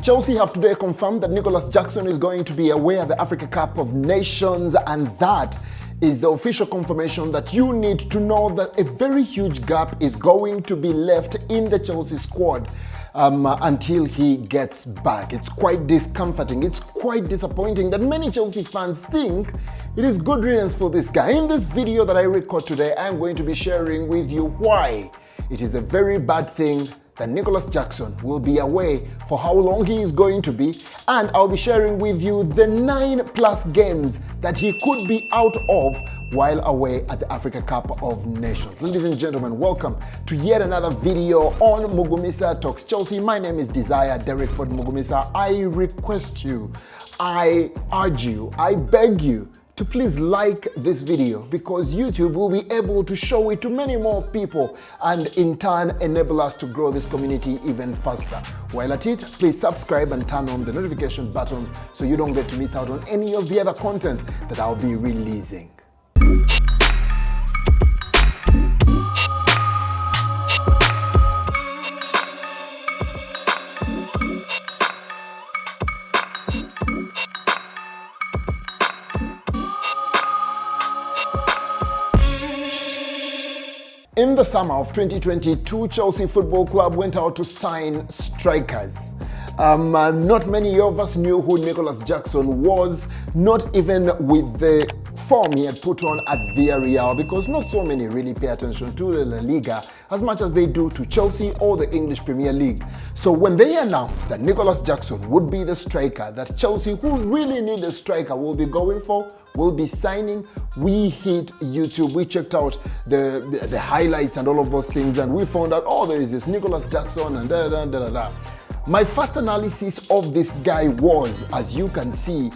Chelsea have today confirmed that Nicolas Jackson is going to be away at the Africa Cup of Nations, and that is the official confirmation that you need to know that a very huge gap is going to be left in the Chelsea squad until he gets back. It's quite discomforting. It's quite disappointing that many Chelsea fans think it is good riddance for this guy. In this video that I record today, I'm going to be sharing with you why it is a very bad thing that Nicolas Jackson will be away, for how long he is going to be, and I'll be sharing with you the 9+ games that he could be out of while away at the Africa Cup of Nations. Ladies and gentlemen, welcome to yet another video on Mugumisa Talks Chelsea. My name is Desire Derrickford Mugumisa. I request you, I urge you, I beg you to please like this video, because YouTube will be able to show it to many more people and in turn enable us to grow this community even faster. While at it, please subscribe and turn on the notification buttons so you don't get to miss out on any of the other content that I'll be releasing. In the summer of 2022, Chelsea Football Club went out to sign strikers. Not many of us knew who Nicolas Jackson was, not even with the form he had put on at Villarreal, because not so many really pay attention to the La Liga as much as they do to Chelsea or the English Premier League. So when they announced that Nicolas Jackson would be the striker that Chelsea, who really need a striker, will be going for, will be signing, we hit YouTube, we checked out the highlights and all of those things, and we found out, oh, there is this Nicolas Jackson and da-da-da-da-da. My first analysis of this guy was, as you can see,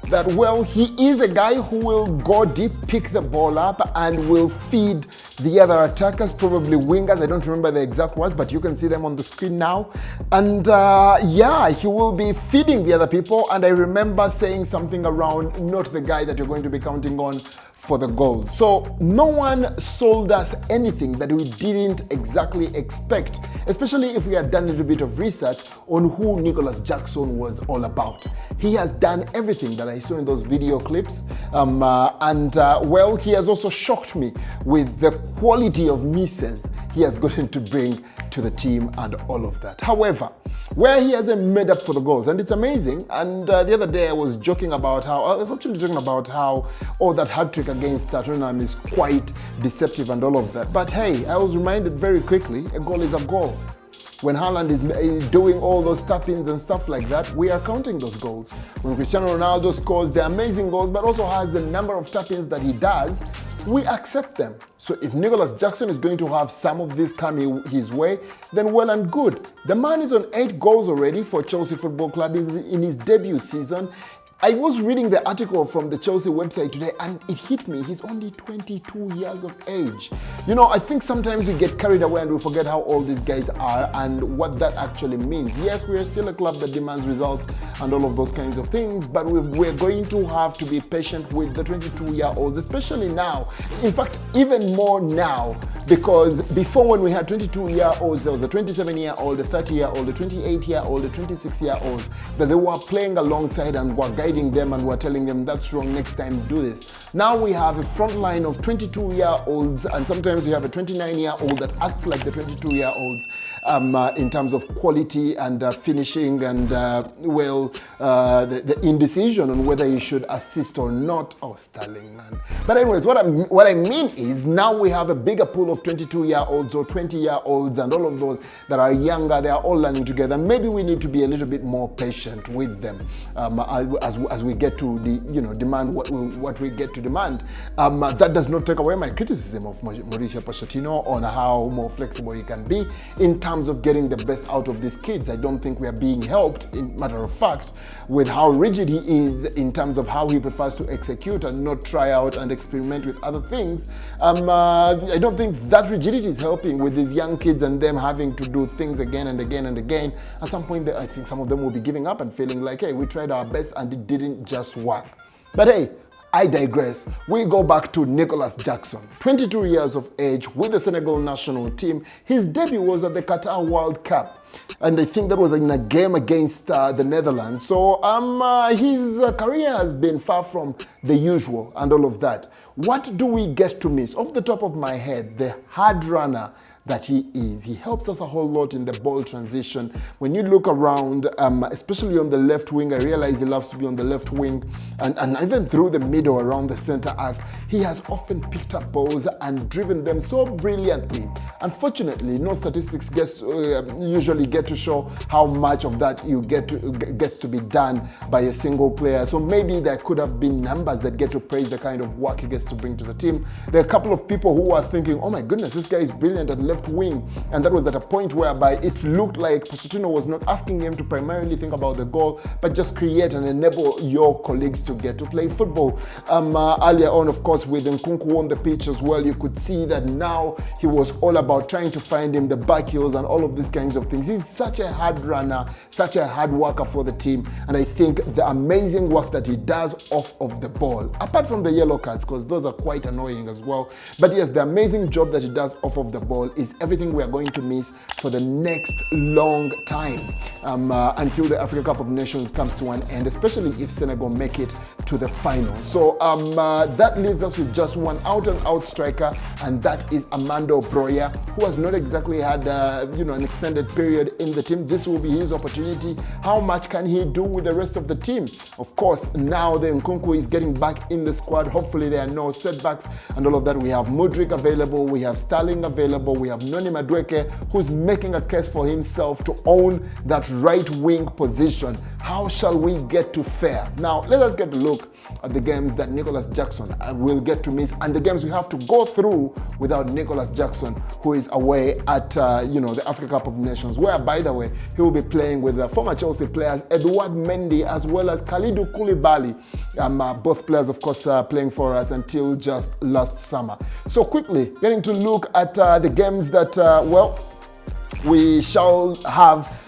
that, well, he is a guy who will go deep, pick the ball up, and will feed the other attackers, probably wingers. I don't remember the exact words, but you can see them on the screen now. And yeah, he will be feeding the other people. And I remember saying something around, not the guy that you're going to be counting on for the goals. So no one sold us anything that we didn't exactly expect, especially if we had done a little bit of research on who Nicolas Jackson was all about. He has done everything that I saw in those video clips, well, he has also shocked me with the quality of misses he has gotten to bring to the team and all of that. However, where he hasn't made up for the goals, and it's amazing. And the other day I was joking about how, oh, that hat-trick against Tottenham is quite deceptive and all of that. But hey, I was reminded very quickly, a goal is a goal. When Haaland is doing all those tap-ins and stuff like that, we are counting those goals. When Cristiano Ronaldo scores the amazing goals, but also has the number of tap-ins that he does, we accept them. So if Nicolas Jackson is going to have some of this come his way, then well and good. The man is on 8 goals already for Chelsea Football Club in his debut season. I was reading the article from the Chelsea website today, and it hit me. He's only 22 years of age. You know, I think sometimes we get carried away and we forget how old these guys are and what that actually means. Yes, we are still a club that demands results and all of those kinds of things, but we're going to have to be patient with the 22-year-olds, especially now. In fact, even more now, because before, when we had 22-year-olds, there was a 27-year-old, a 30-year-old, a 28-year-old, a 26-year-old that they were playing alongside and were guiding them and were telling them, that's wrong, next time do this. Now we have a front line of 22-year-olds, and sometimes we have a 29-year-old that acts like the 22-year-olds in terms of quality and finishing and, the indecision on whether he should assist or not. Oh, Sterling, man. But anyways, what I mean is, now we have a bigger pool of 22-year-olds or 20-year-olds and all of those that are younger. They are all learning together. Maybe we need to be a little bit more patient with them as we get to demand what we get to demand. That does not take away my criticism of Mauricio Pochettino on how more flexible he can be in terms of getting the best out of these kids. I don't think we are being helped, in matter of fact, with how rigid he is in terms of how he prefers to execute and not try out and experiment with other things. I don't think that rigidity is helping with these young kids and them having to do things again and again and again. At some point, I think some of them will be giving up and feeling like, hey, we tried our best and it didn't just work. But hey, I digress. We go back to Nicolas Jackson, 22 years of age with the Senegal national team. His debut was at the Qatar World Cup. And I think that was in a game against the Netherlands. So his career has been far from the usual and all of that. What do we get to miss? Off the top of my head, the hard runner that he is. He helps us a whole lot in the ball transition. When you look around, especially on the left wing, I realize he loves to be on the left wing, and even through the middle around the center arc, he has often picked up balls and driven them so brilliantly. Unfortunately, no statistics usually get to show how much of that gets to be done by a single player. So maybe there could have been numbers that get to praise the kind of work he gets to bring to the team. There are a couple of people who are thinking, oh my goodness, this guy is brilliant at left wing, and that was at a point whereby it looked like Pochettino was not asking him to primarily think about the goal, but just create and enable your colleagues to get to play football. Earlier on, of course, with Nkunku on the pitch as well, you could see that now he was all about trying to find him the back heels and all of these kinds of things. He's such a hard runner, such a hard worker for the team, and I think the amazing work that he does off of the ball, apart from the yellow cards, because those are quite annoying as well, but yes, the amazing job that he does off of the ball is everything we are going to miss for the next long time until the Africa Cup of Nations comes to an end, especially if Senegal make it to the final. So that leaves us with just one out-and-out striker, and that is Amando Broya, who has not exactly had an extended period in the team. This will be his opportunity. How much can he do with the rest of the team? Of course, now the Nkunku is getting back in the squad. Hopefully there are no setbacks and all of that. We have Mudryk available, we have Sterling available, we have Noni Madueke, who's making a case for himself to own that right wing position. How shall we get to fare? Now, let us get a look at the games that Nicolas Jackson will get to miss, and the games we have to go through without Nicolas Jackson, who is away at the Africa Cup of Nations, where, by the way, he will be playing with the former Chelsea players Edouard Mendy as well as Kalidou Koulibaly. Both players, of course, playing for us until just last summer. So quickly, getting to look at the games that, we shall have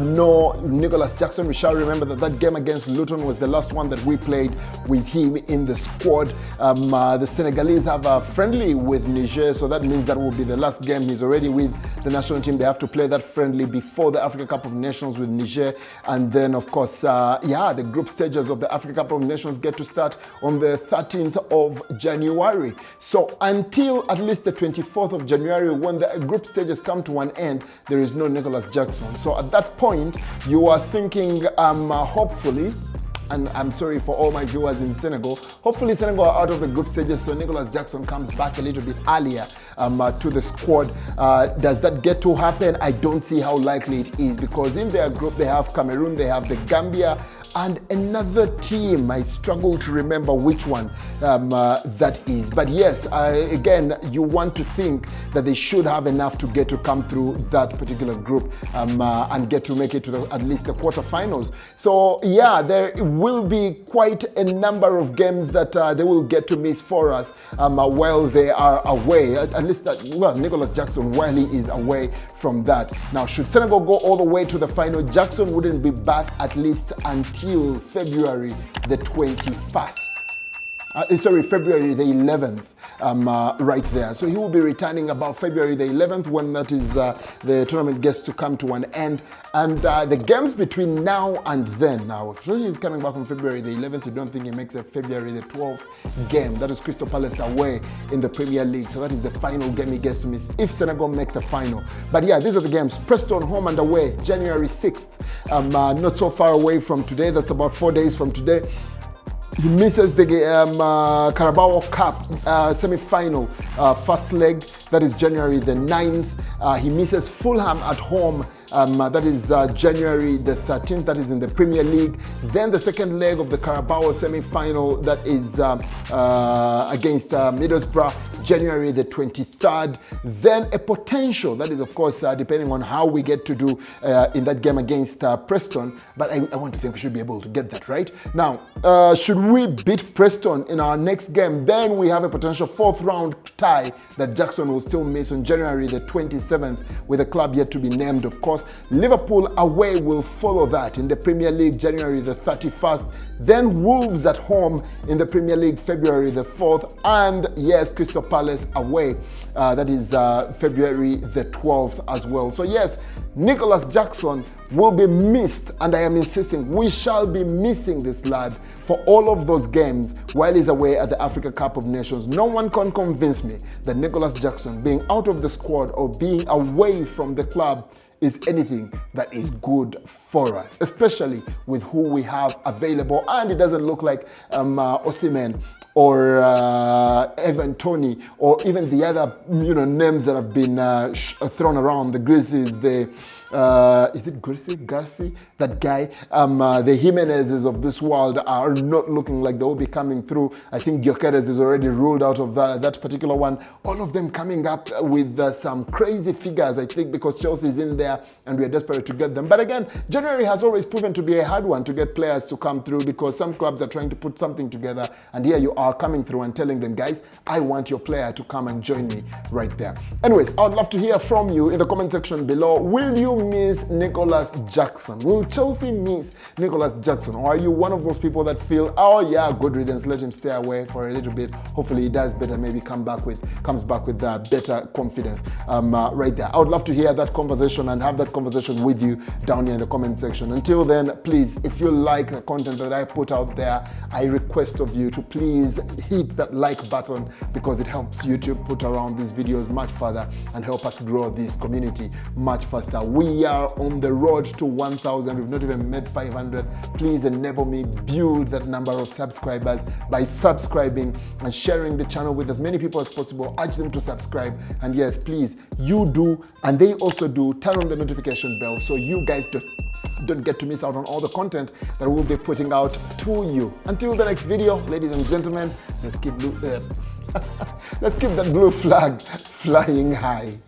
no Nicolas Jackson. We shall remember that game against Luton was the last one that we played with him in the squad. The Senegalese have a friendly with Niger, so that means that will be the last game. He's already with the national team. They have to play that friendly before the Africa Cup of Nations with Niger. And then, of course, the group stages of the Africa Cup of Nations get to start on the 13th of January. So until at least the 24th of January, when the group stages come to an end, there is no Nicolas Jackson. So at that point, you are thinking, hopefully, and I'm sorry for all my viewers in Senegal, hopefully Senegal are out of the group stages, so Nicolas Jackson comes back a little bit earlier to the squad. Does that get to happen? I don't see how likely it is, because in their group they have Cameroon, they have the Gambia, and another team. I struggle to remember which one that is. But yes, again, you want to think that they should have enough to get to come through that particular group and get to make it to at least the quarterfinals. So yeah, there will be quite a number of games that they will get to miss for us while they are away. At least, Nicolas Jackson, while he is away from that. Now, should Senegal go all the way to the final, Jackson wouldn't be back at least until February the 21st. February the 11th. Right there. So he will be returning about February the 11th, when that is the tournament gets to come to an end. And the games between now and then, now if he's coming back on February the 11th, you don't think he makes a February the 12th game. That is Crystal Palace away in the Premier League. So that is the final game he gets to miss if Senegal make the final. But yeah, these are the games. Preston home and away, January 6th. Not so far away from today. That's about 4 days from today. He misses the Carabao Cup semi-final first leg, that is January the 9th. He misses Fulham at home, that is January the 13th, that is in the Premier League. Then the second leg of the Carabao semi-final, that is against Middlesbrough. January the 23rd. Then a potential, that is of course depending on how we get to do in that game against Preston, but I want to think we should be able to get that right. Now, should we beat Preston in our next game, then we have a potential 4th round tie that Jackson will still miss on January the 27th, with a club yet to be named, of course. Liverpool away will follow that in the Premier League, January the 31st. Then Wolves at home in the Premier League, February the 4th. And yes, Crystal Palace away. That is February the 12th as well. So yes, Nicolas Jackson will be missed, and I am insisting we shall be missing this lad for all of those games while he's away at the Africa Cup of Nations. No one can convince me that Nicolas Jackson being out of the squad or being away from the club is anything that is good for us, especially with who we have available. And it doesn't look like Osimhen or Evan Toney, or even the other names that have been thrown around, the Grizzlies, is it Garci? That guy, the Jimenezes of this world are not looking like they will be coming through. I think Gyökeres is already ruled out of that particular one. All of them coming up with some crazy figures, I think, because Chelsea is in there and we are desperate to get them. But again, January has always proven to be a hard one to get players to come through, because some clubs are trying to put something together, and here you are coming through and telling them, guys, I want your player to come and join me right there. Anyways, I would love to hear from you in the comment section below. Will you miss Nicolas Jackson? Will Chelsea miss Nicolas Jackson? Or are you one of those people that feel, oh yeah, good riddance, let him stay away for a little bit, hopefully he does better, maybe comes back with better confidence right there. I would love to hear that conversation and have that conversation with you down here in the comment section. Until then, please, if you like the content that I put out there, I request of you to please hit that like button, because it helps YouTube put around these videos much further and help us grow this community much faster. We are on the road to 1,000. We've not even made 500. Please enable me build that number of subscribers by subscribing and sharing the channel with as many people as possible. Urge them to subscribe, and yes, please, you do and they also do, turn on the notification bell so you guys don't get to miss out on all the content that we'll be putting out to you. Until the next video, ladies and gentlemen, let's keep that blue flag flying high.